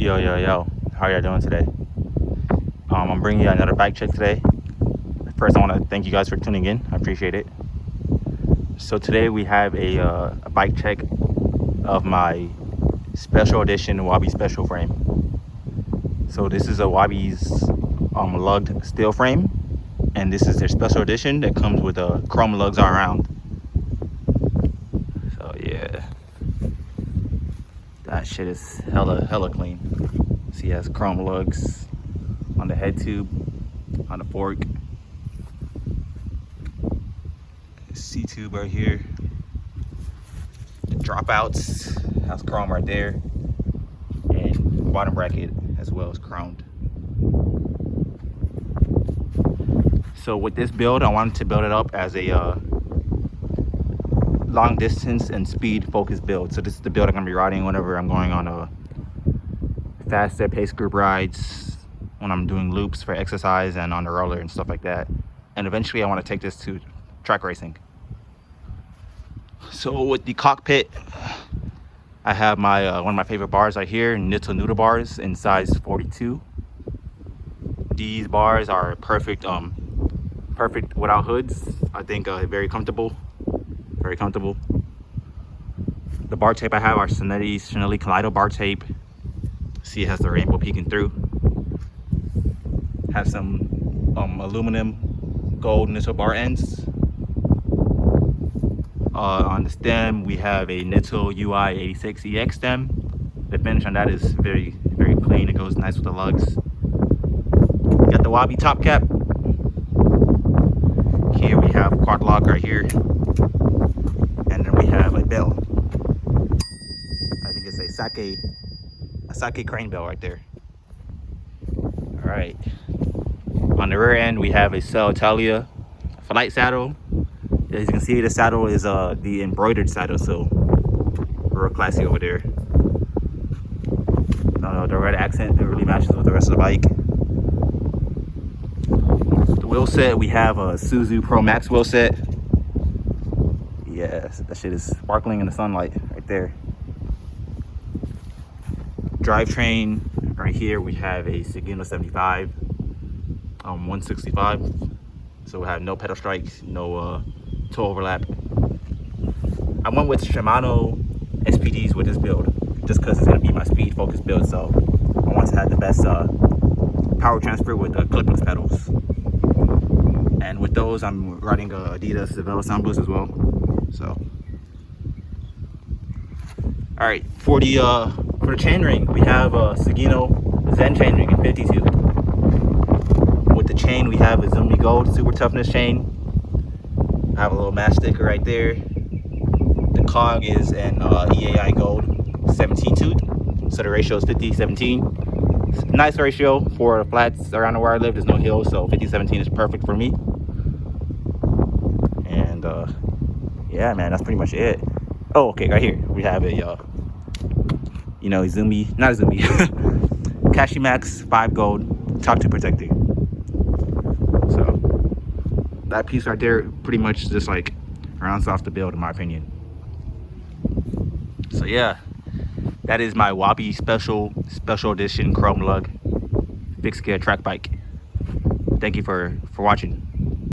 Yo, yo, yo, how y'all doing today? I'm bringing you another bike check today. First, I want to thank you guys for tuning in. I appreciate it. So today we have a bike check of my special edition Wabi special frame. So this is a Wabi's lugged steel frame, and this is their special edition that comes with chrome lugs all around. So yeah, that shit is hella clean. See, it has chrome lugs on the head tube, on the fork, C-tube right here, the dropouts has chrome right there, and bottom bracket as well as chromed. So with this build, I wanted to build it up as a long distance and speed focused build. So this is the build I'm gonna be riding whenever I'm going on a faster pace group rides, when I'm doing loops for exercise and on the roller and stuff like that. And eventually I want to take this to track racing. So with the cockpit, I have my one of my favorite bars right here, Knittel Noodle bars in size 42. These bars are perfect perfect without hoods. I think very comfortable. The bar tape I have are Chanelli Kaleido bar tape. See, it has the rainbow peeking through. Has some aluminum gold Knittel bar ends. On the stem, we have a Knittel UI 86 EX stem. The finish on that is very clean. It goes nice with the lugs. Got the Wabi top cap. Here we have quad lock right here, and then we have a bell. I think it's a sake crane bell right there. All right. On the rear end, we have a Cell Italia flight saddle. As you can see, the saddle is the embroidered saddle, so real classy over there. The red accent, it really matches with the rest of the bike. The wheel set, we have a Suzu Pro Max wheel set. Yes, that shit is sparkling in the sunlight right there. Drivetrain, right here we have a Sugino 75, 165. So we have no pedal strikes, no toe overlap. I went with Shimano SPDs with this build just because it's going to be my speed focused build, so I want to have the best power transfer with clipless pedals. And with those, I'm riding Adidas Sevilla Sound Boost as well. So all right, for the chainring, we have a Sugino Zen chainring in 52. With the chain, we have a Zumi Gold Super Toughness chain. I have a little match sticker right there. The cog is an EAI Gold 17 tooth, so the ratio is 50-17. Nice ratio for the flats around where I live. There's no hills, so 50-17 is perfect for me. And yeah, man, that's pretty much it. Oh, okay, right here we have a Zumi, not a Zumi, Cashimax 5 Gold top tube protector. So that piece right there pretty much just like rounds off the build in my opinion. So yeah, that is my Wabi special edition chrome lug fixed gear track bike. Thank you for watching.